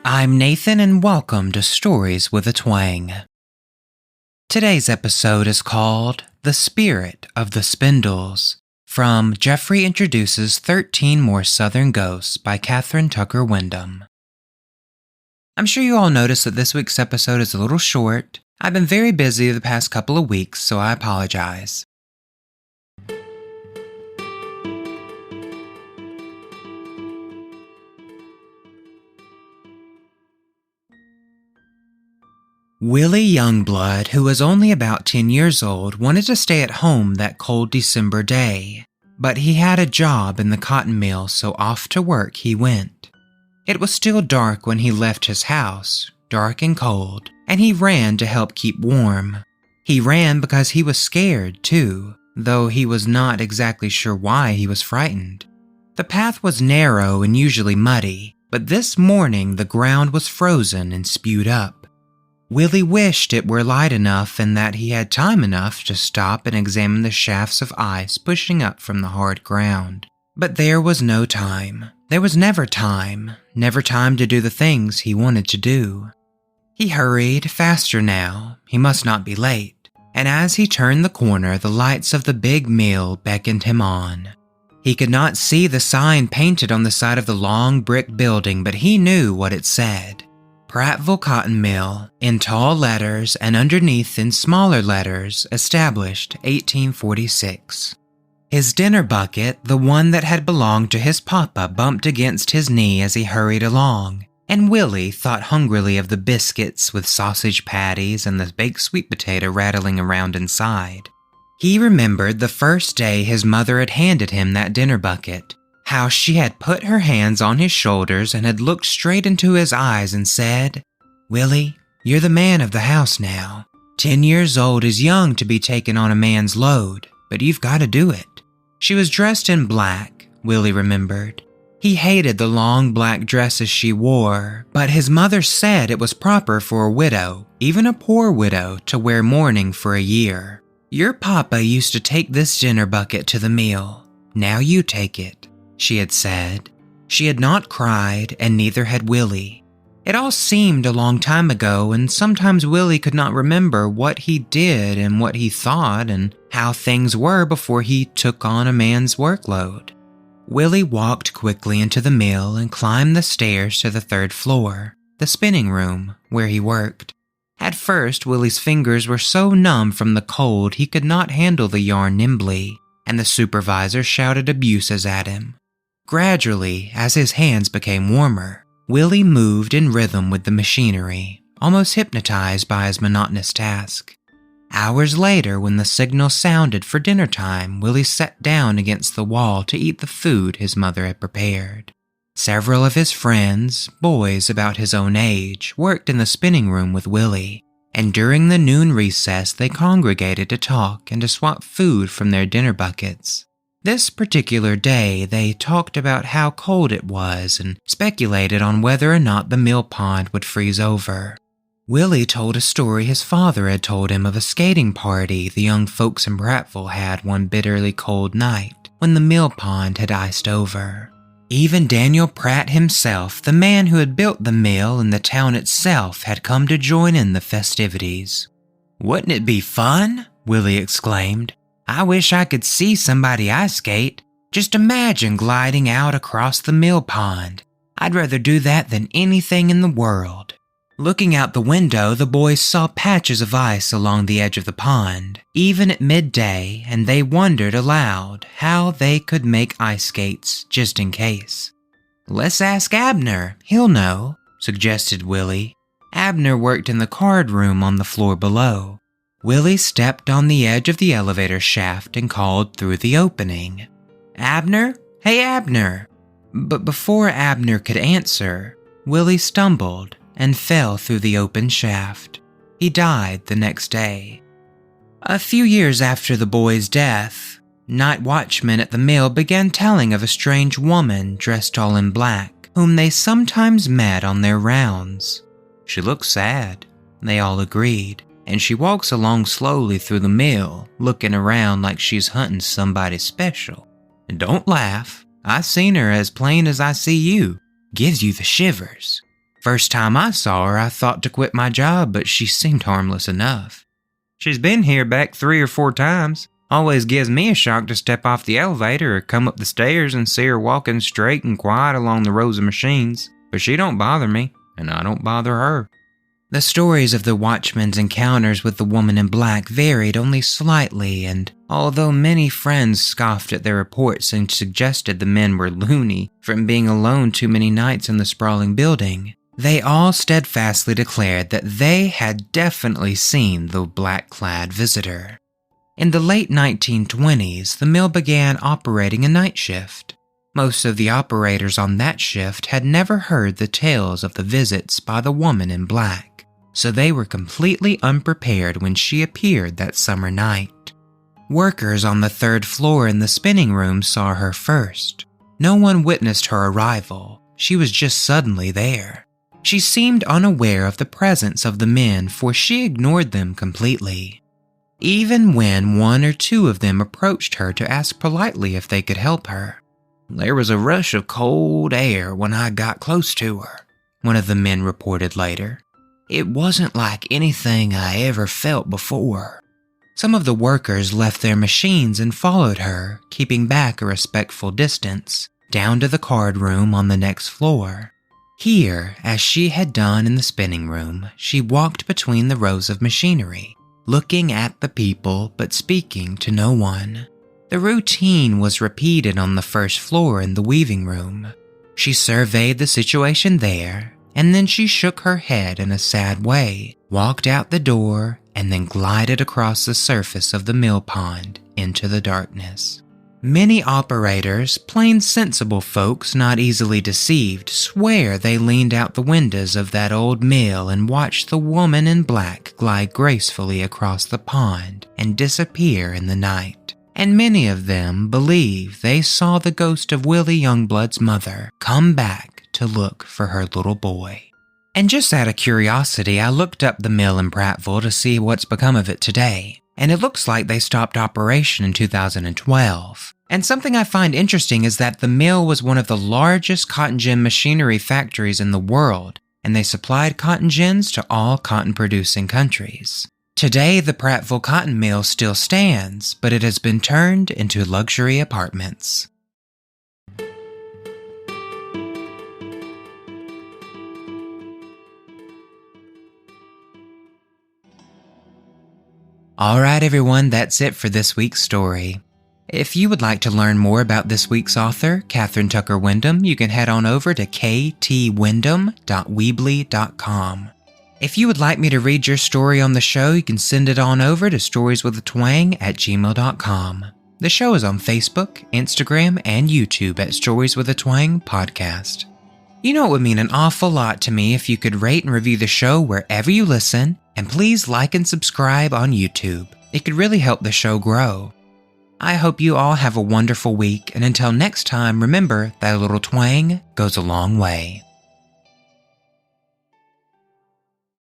I'm Nathan and welcome to Stories with a Twang. Today's episode is called The Spirit of the Spindles, from Jeffrey Introduces 13 More Southern Ghosts by Kathryn Tucker Windham. I'm sure you all noticed that this week's episode is a little short. I've been very busy the past couple of weeks, so I apologize. Willie Youngblood, who was only about 10 years old, wanted to stay at home that cold December day, but he had a job in the cotton mill, so off to work he went. It was still dark when he left his house, dark and cold, and he ran to help keep warm. He ran because he was scared, too, though he was not exactly sure why he was frightened. The path was narrow and usually muddy, but this morning the ground was frozen and spewed up. Willie wished it were light enough and that he had time enough to stop and examine the shafts of ice pushing up from the hard ground. But there was no time. There was never time to do the things he wanted to do. He hurried, faster now, he must not be late, and as he turned the corner, the lights of the big mill beckoned him on. He could not see the sign painted on the side of the long brick building, but he knew what it said. Prattville Cotton Mill, in tall letters, and underneath in smaller letters, established 1846. His dinner bucket, the one that had belonged to his papa, bumped against his knee as he hurried along, and Willie thought hungrily of the biscuits with sausage patties and the baked sweet potato rattling around inside. He remembered the first day his mother had handed him that dinner bucket. How she had put her hands on his shoulders and had looked straight into his eyes and said, "Willie, you're the man of the house now. 10 years old is young to be taking on a man's load, but you've got to do it." She was dressed in black, Willie remembered. He hated the long black dresses she wore, but his mother said it was proper for a widow, even a poor widow, to wear mourning for a year. "Your papa used to take this dinner bucket to the meal. Now you take it," she had said. She had not cried, and neither had Willie. It all seemed a long time ago, and sometimes Willie could not remember what he did and what he thought and how things were before he took on a man's workload. Willie walked quickly into the mill and climbed the stairs to the 3rd floor, the spinning room, where he worked. At first, Willie's fingers were so numb from the cold he could not handle the yarn nimbly, and the supervisor shouted abuses at him. Gradually, as his hands became warmer, Willie moved in rhythm with the machinery, almost hypnotized by his monotonous task. Hours later, when the signal sounded for dinner time, Willie sat down against the wall to eat the food his mother had prepared. Several of his friends, boys about his own age, worked in the spinning room with Willie, and during the noon recess they congregated to talk and to swap food from their dinner buckets. This particular day, they talked about how cold it was and speculated on whether or not the mill pond would freeze over. Willie told a story his father had told him of a skating party the young folks in Prattville had one bitterly cold night when the mill pond had iced over. Even Daniel Pratt himself, the man who had built the mill and the town itself, had come to join in the festivities. "Wouldn't it be fun?" Willie exclaimed. "I wish I could see somebody ice skate. Just imagine gliding out across the mill pond. I'd rather do that than anything in the world." Looking out the window, the boys saw patches of ice along the edge of the pond, even at midday, and they wondered aloud how they could make ice skates just in case. "Let's ask Abner, he'll know," suggested Willie. Abner worked in the card room on the floor below. Willie stepped on the edge of the elevator shaft and called through the opening. "Abner? Hey, Abner!" But before Abner could answer, Willie stumbled and fell through the open shaft. He died the next day. A few years after the boy's death, night watchmen at the mill began telling of a strange woman dressed all in black, whom they sometimes met on their rounds. "She looks sad," they all agreed, "and she walks along slowly through the mill, looking around like she's hunting somebody special. And don't laugh, I seen her as plain as I see you. Gives you the shivers. First time I saw her, I thought to quit my job, but she seemed harmless enough. She's been here back 3 or 4 times. Always gives me a shock to step off the elevator or come up the stairs and see her walking straight and quiet along the rows of machines. But she don't bother me, and I don't bother her." The stories of the watchman's encounters with the woman in black varied only slightly, and although many friends scoffed at their reports and suggested the men were loony from being alone too many nights in the sprawling building, they all steadfastly declared that they had definitely seen the black-clad visitor. In the late 1920s, the mill began operating a night shift. Most of the operators on that shift had never heard the tales of the visits by the woman in black, so they were completely unprepared when she appeared that summer night. Workers on the 3rd floor in the spinning room saw her first. No one witnessed her arrival. She was just suddenly there. She seemed unaware of the presence of the men, for she ignored them completely. Even when 1 or 2 of them approached her to ask politely if they could help her. "There was a rush of cold air when I got close to her," one of the men reported later. "It wasn't like anything I ever felt before." Some of the workers left their machines and followed her, keeping back a respectful distance, down to the card room on the next floor. Here, as she had done in the spinning room, she walked between the rows of machinery, looking at the people but speaking to no one. The routine was repeated on the 1st floor in the weaving room. She surveyed the situation there, and then she shook her head in a sad way, walked out the door, and then glided across the surface of the mill pond into the darkness. Many operators, plain sensible folks not easily deceived, swear they leaned out the windows of that old mill and watched the woman in black glide gracefully across the pond and disappear in the night. And many of them believe they saw the ghost of Willie Youngblood's mother come back to look for her little boy. And just out of curiosity, I looked up the mill in Prattville to see what's become of it today, and it looks like they stopped operation in 2012. And something I find interesting is that the mill was one of the largest cotton gin machinery factories in the world, and they supplied cotton gins to all cotton-producing countries. Today, the Prattville Cotton Mill still stands, but it has been turned into luxury apartments. Alright everyone, that's it for this week's story. If you would like to learn more about this week's author, Kathryn Tucker Windham, you can head on over to ktwindham.weebly.com. If you would like me to read your story on the show, you can send it on over to storieswithatwang@gmail.com. The show is on Facebook, Instagram, and YouTube at Stories with a Twang Podcast. You know it would mean an awful lot to me if you could rate and review the show wherever you listen, and please like and subscribe on YouTube. It could really help the show grow. I hope you all have a wonderful week, and until next time, remember that a little twang goes a long way.